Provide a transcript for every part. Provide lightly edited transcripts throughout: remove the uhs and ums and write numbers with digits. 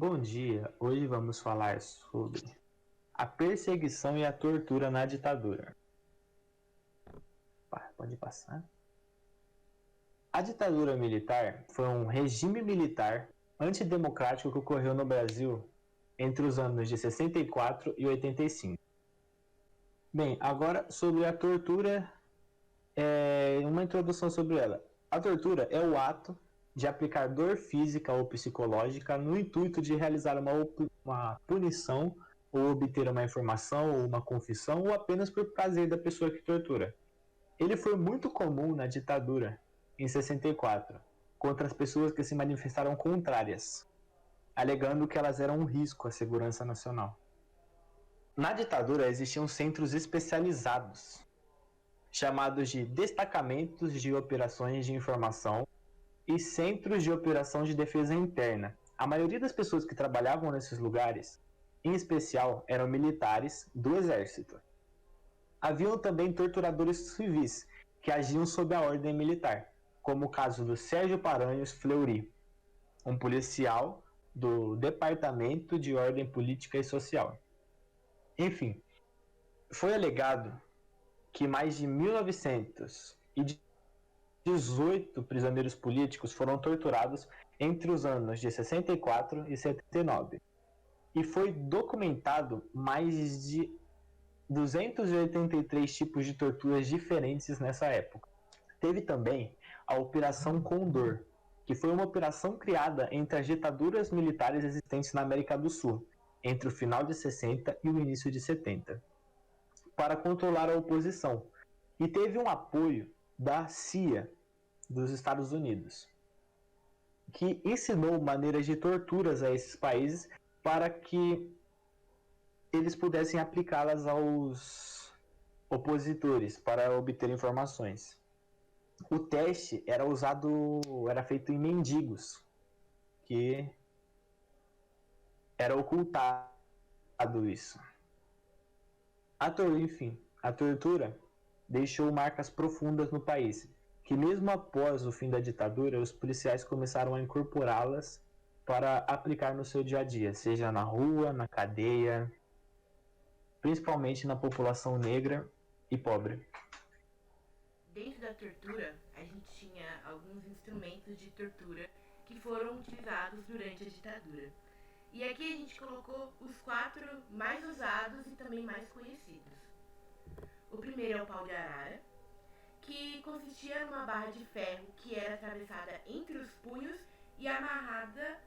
Bom dia, hoje vamos falar sobre a perseguição e a tortura na ditadura. Pode passar. A ditadura militar foi um regime militar antidemocrático que ocorreu no Brasil entre os anos de 64 e 85. Bem, agora sobre a tortura, uma introdução sobre ela. A tortura é o ato de aplicar dor física ou psicológica no intuito de realizar uma punição ou obter uma informação ou uma confissão ou apenas por prazer da pessoa que tortura. Ele foi muito comum na ditadura, em 64, contra as pessoas que se manifestaram contrárias, alegando que elas eram um risco à segurança nacional. Na ditadura existiam centros especializados, chamados de destacamentos de operações de informação e centros de operação de defesa interna. A maioria das pessoas que trabalhavam nesses lugares, em especial, eram militares do exército. Haviam também torturadores civis que agiam sob a ordem militar, como o caso do Sérgio Paranhos Fleury, um policial do Departamento de Ordem Política e Social. Enfim, foi alegado que mais de 1918 prisioneiros políticos foram torturados entre os anos de 64 e 79. E foi documentado mais de 283 tipos de torturas diferentes nessa época. Teve também a Operação Condor, que foi uma operação criada entre as ditaduras militares existentes na América do Sul, entre o final de 60 e o início de 70, para controlar a oposição, e teve um apoio da CIA dos Estados Unidos, que ensinou maneiras de torturas a esses países para que eles pudessem aplicá-las aos opositores para obter informações. O teste era feito em mendigos, que era ocultado isso. Enfim, a tortura deixou marcas profundas no país, que mesmo após o fim da ditadura, os policiais começaram a incorporá-las para aplicar no seu dia a dia, seja na rua, na cadeia, principalmente na população negra e pobre. Dentro da tortura, a gente tinha alguns instrumentos de tortura que foram utilizados durante a ditadura. E aqui a gente colocou os 4 mais usados e também mais conhecidos. O primeiro é o pau de arara, que consistia numa barra de ferro que era atravessada entre os punhos e era amarrada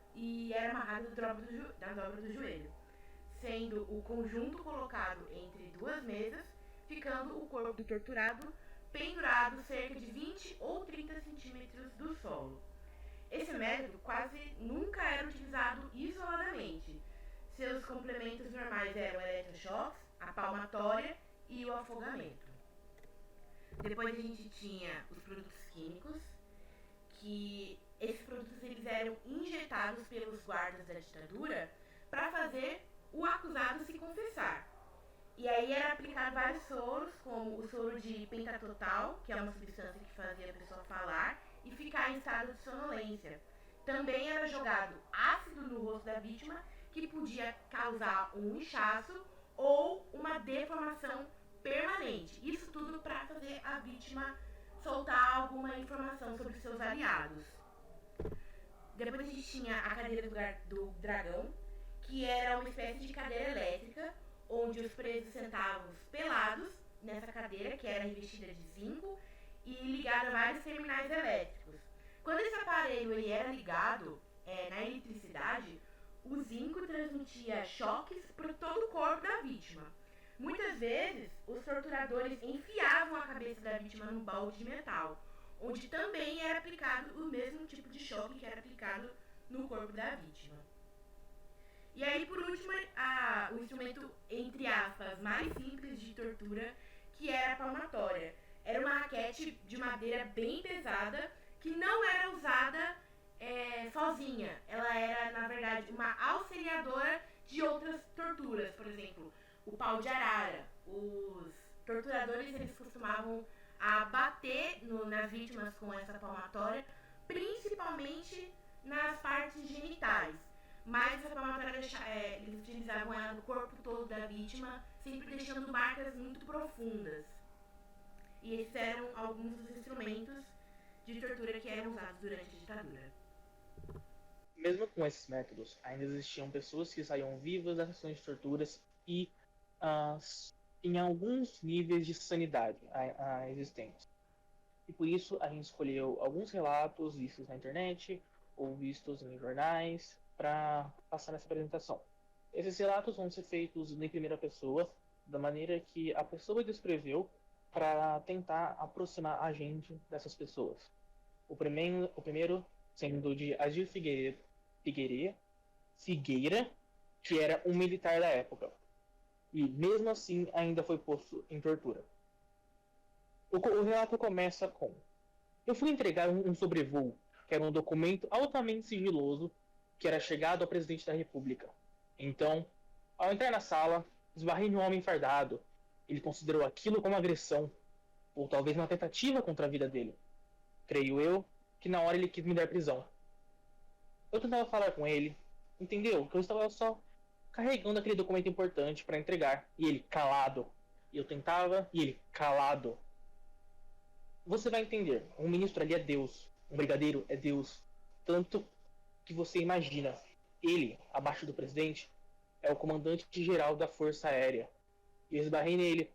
na dobra do joelho, sendo o conjunto colocado entre 2 mesas, ficando o corpo do torturado pendurado cerca de 20 ou 30 centímetros do solo. Esse método quase nunca era utilizado isoladamente. Seus complementos normais eram eletrochoques, a palmatória e o afogamento. Depois a gente tinha os produtos químicos, que esses produtos eles eram injetados pelos guardas da ditadura para fazer o acusado se confessar. E aí era aplicado vários soros, como o soro de pentatotal, que é uma substância que fazia a pessoa falar e ficar em estado de sonolência. Também era jogado ácido no rosto da vítima, que podia causar um inchaço ou uma deformação permanente. Isso tudo para fazer a vítima soltar alguma informação sobre seus aliados. Depois a gente tinha a cadeira do dragão, que era uma espécie de cadeira elétrica, onde os presos sentavam pelados nessa cadeira, que era revestida de zinco e ligada a vários terminais elétricos. Quando esse aparelho ele era ligado na eletricidade, o zinco transmitia choques para todo o corpo da vítima. Muitas vezes, os torturadores enfiavam a cabeça da vítima num balde de metal, onde também era aplicado o mesmo tipo de choque que era aplicado no corpo da vítima. E aí, por último, o instrumento, entre aspas, mais simples de tortura, que era a palmatória. Era uma raquete de madeira bem pesada, que não era usada sozinha. Ela era, na verdade, uma auxiliadora de outras torturas. Por exemplo, o pau de arara. Os torturadores eles costumavam bater nas vítimas com essa palmatória, principalmente nas partes genitais. mas essa palmatória eles utilizavam ela no corpo todo da vítima, sempre deixando marcas muito profundas. E esses eram alguns dos instrumentos de tortura que eram usados durante a ditadura. Mesmo com esses métodos, ainda existiam pessoas que saíam vivas das sessões de torturas e uh, em alguns níveis de sanidade existentes. E por isso a gente escolheu alguns relatos vistos na internet ou vistos em jornais para passar nessa apresentação. Esses relatos vão ser feitos em primeira pessoa, da maneira que a pessoa descreveu, para tentar aproximar a gente dessas pessoas. O primeiro sendo de Adir Figueira, que era um militar da época. E mesmo assim ainda foi posto em tortura. O relato começa com: eu fui entregar um sobrevoo, que era um documento altamente sigiloso, que era chegado ao presidente da República. Então, ao entrar na sala, esbarrei num homem fardado. Ele considerou aquilo como agressão, ou talvez uma tentativa contra a vida dele. Creio eu que na hora ele quis me dar prisão. Eu tentava falar com ele, entendeu? Que eu estava só carregando aquele documento importante para entregar, e ele calado. E eu tentava, e ele calado. Você vai entender, um ministro ali é Deus, um brigadeiro é Deus, tanto que você imagina. Ele, abaixo do presidente, é o comandante-geral da Força Aérea. E eu esbarrei nele,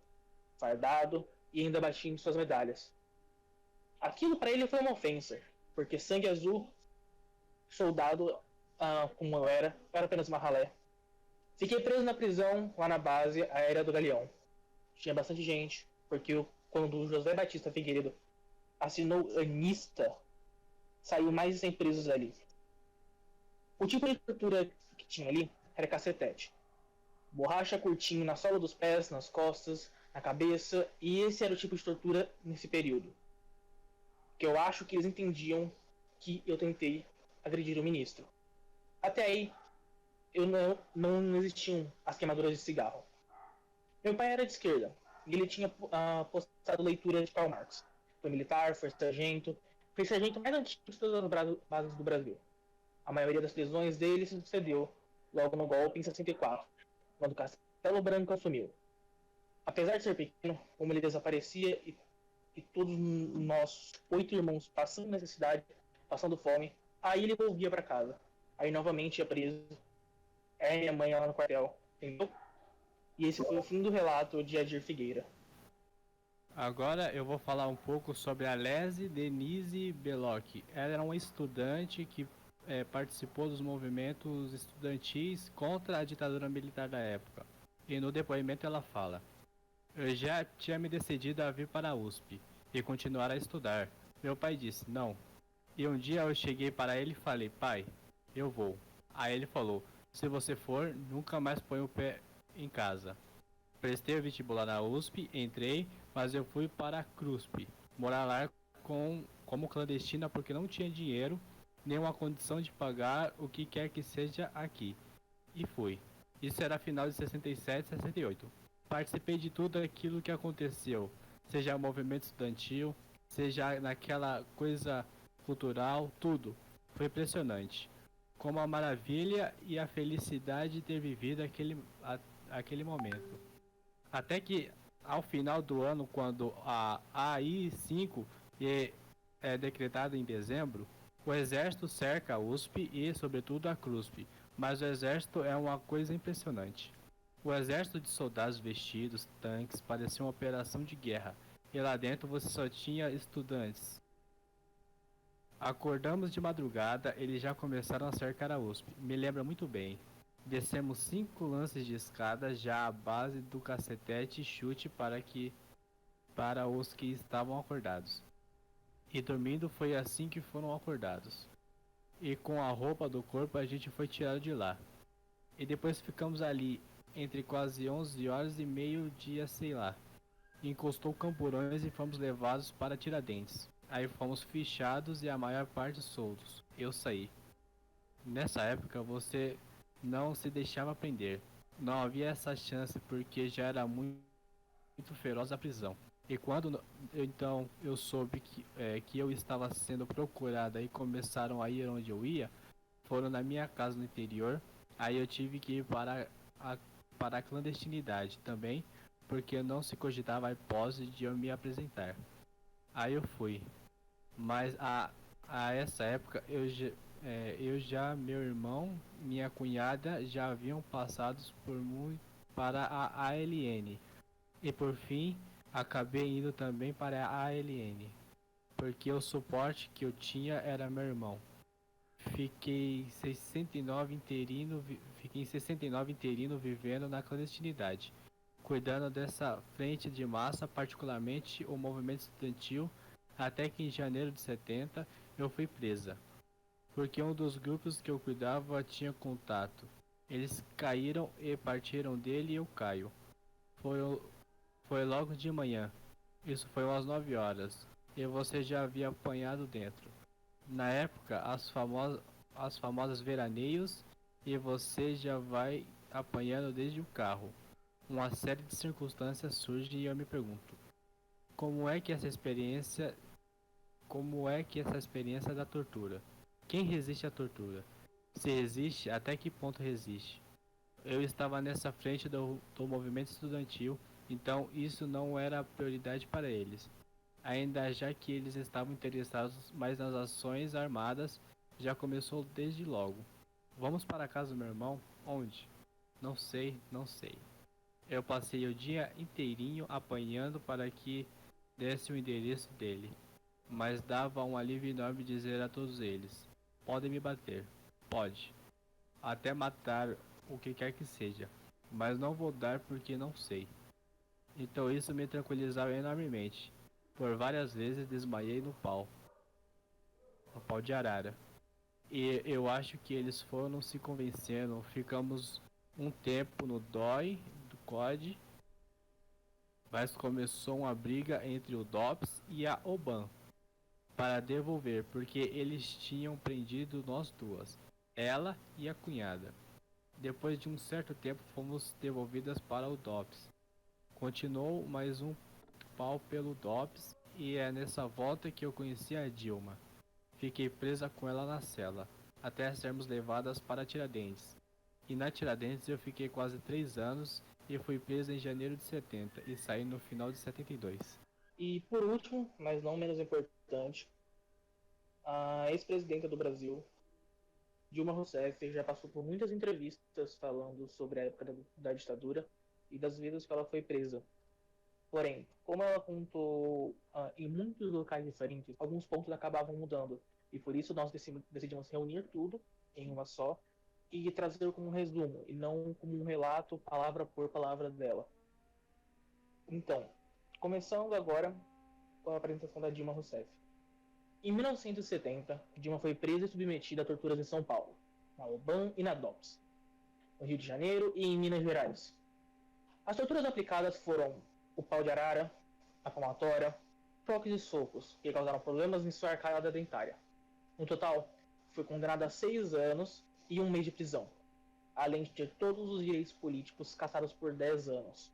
fardado e ainda bati em suas medalhas. Aquilo para ele foi uma ofensa, porque sangue azul, soldado como eu era apenas uma ralé. Fiquei preso na prisão lá na base aérea do Galeão. Tinha bastante gente, porque quando o José Batista Figueiredo assinou Anista, saiu mais de 100 presos ali. O tipo de tortura que tinha ali era cacetete. Borracha curtinho na sola dos pés, nas costas, na cabeça, e esse era o tipo de tortura nesse período. Que eu acho que eles entendiam que eu tentei agredir o ministro. Até aí, não existiam as queimaduras de cigarro. Meu pai era de esquerda, e ele tinha postado leitura de Karl Marx. Foi militar, foi sargento mais antigo de todas as bases do Brasil. A maioria das prisões dele se sucedeu logo no golpe em 64, quando Castelo Branco assumiu. Apesar de ser pequeno, como ele desaparecia e todos nós 8 irmãos passando necessidade, passando fome, aí ele volvia para casa. Aí novamente ia preso. Aí minha mãe lá no quartel, entendeu? E esse foi o fim do relato de Adir Figueira. Agora eu vou falar um pouco sobre a Lese Denise Belloc. Ela era uma estudante que participou dos movimentos estudantis contra a ditadura militar da época. E no depoimento ela fala: eu já tinha me decidido a vir para a USP e continuar a estudar. Meu pai disse não. E um dia eu cheguei para ele e falei: pai, eu vou. Aí ele falou: se você for, nunca mais põe o pé em casa. Prestei o vestibular na USP, entrei, mas eu fui para a CRUSP, morar lá como clandestina porque não tinha dinheiro, nenhuma condição de pagar o que quer que seja aqui. E fui. Isso era final de 67, 68. Participei de tudo aquilo que aconteceu, seja movimento estudantil, seja naquela coisa cultural, tudo. Foi impressionante. Como a maravilha e a felicidade de ter vivido aquele momento. Até que ao final do ano, quando a AI-5 é decretada em dezembro, o exército cerca a USP e, sobretudo, a CRUSP. Mas o exército é uma coisa impressionante. O exército de soldados vestidos, tanques, parecia uma operação de guerra. E lá dentro você só tinha estudantes. Acordamos de madrugada, eles já começaram a cercar a USP. Me lembra muito bem. Descemos 5 lances de escada já à base do cacetete e chute para os que estavam acordados. E dormindo foi assim que foram acordados. E com a roupa do corpo a gente foi tirado de lá. E depois ficamos ali entre quase 11 horas e meio-dia, sei lá. Encostou Camburões e fomos levados para Tiradentes. Aí fomos fichados e a maior parte soltos. Eu saí. Nessa época você não se deixava prender. Não havia essa chance porque já era muito feroz a prisão. E quando então eu soube que eu estava sendo procurada e começaram a ir onde eu ia, foram na minha casa no interior, aí eu tive que ir para a clandestinidade também, porque não se cogitava a hipótese de eu me apresentar. Aí eu fui, mas a essa época meu irmão, minha cunhada já haviam passado por muito para a ALN, e por fim acabei indo também para a ALN, porque o suporte que eu tinha era meu irmão. Fiquei 69 interino vivendo na clandestinidade, cuidando dessa frente de massa, particularmente o movimento estudantil, até que em janeiro de 70 eu fui presa, porque um dos grupos que eu cuidava tinha contato. Eles caíram e partiram dele e eu caio. Foi, foi logo de manhã, isso foi às 9 horas, e você já havia apanhado dentro. Na época, as famosas veraneios, e você já vai apanhando desde o carro. Uma série de circunstâncias surge e eu me pergunto, como é que essa experiência, como é que essa experiência da tortura? Quem resiste à tortura? Se resiste, até que ponto resiste? Eu estava nessa frente do movimento estudantil, então isso não era prioridade para eles. Ainda já que eles estavam interessados mais nas ações armadas, já começou desde logo. Vamos para a casa do meu irmão? Onde? Não sei, não sei. Eu passei o dia inteirinho apanhando para que desse o endereço dele, mas dava um alívio enorme dizer a todos eles: podem me bater, pode, até matar, o que quer que seja, mas não vou dar porque não sei. Então isso me tranquilizava enormemente. Por várias vezes desmaiei no pau de arara. E eu acho que eles foram se convencendo. Ficamos um tempo no DOI do COD, mas começou uma briga entre o DOPS e a OBAN para devolver, porque eles tinham prendido nós duas, ela e a cunhada. Depois de um certo tempo fomos devolvidas para o DOPS. Continuou mais um pau pelo DOPS e é nessa volta que eu conheci a Dilma. Fiquei presa com ela na cela, até sermos levadas para Tiradentes. E na Tiradentes eu fiquei quase 3 anos e fui presa em janeiro de 70 e saí no final de 72. E por último, mas não menos importante, a ex-presidenta do Brasil, Dilma Rousseff, já passou por muitas entrevistas falando sobre a época da ditadura e das vezes que ela foi presa. Porém, como ela contou em muitos locais diferentes, alguns pontos acabavam mudando. E por isso nós decidimos reunir tudo em uma só e trazer como um resumo, e não como um relato, palavra por palavra dela. Então, começando agora com a apresentação da Dilma Rousseff. Em 1970, Dilma foi presa e submetida a torturas em São Paulo, na OBAN e na DOPS, no Rio de Janeiro e em Minas Gerais. As torturas aplicadas foram o pau de arara, a palmatória, choques e socos, que causaram problemas em sua arcada dentária. No total, foi condenada a 6 anos e 1 mês de prisão, além de ter todos os direitos políticos cassados por 10 anos.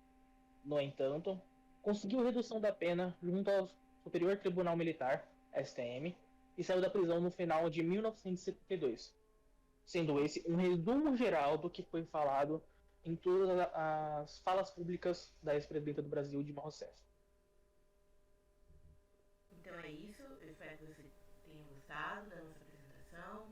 No entanto, conseguiu redução da pena junto ao Superior Tribunal Militar, STM, e saiu da prisão no final de 1972, sendo esse um resumo geral do que foi falado em todas as falas públicas da ex-presidenta do Brasil, Dilma Rousseff. Então é isso, eu espero que você tenha gostado da nossa apresentação.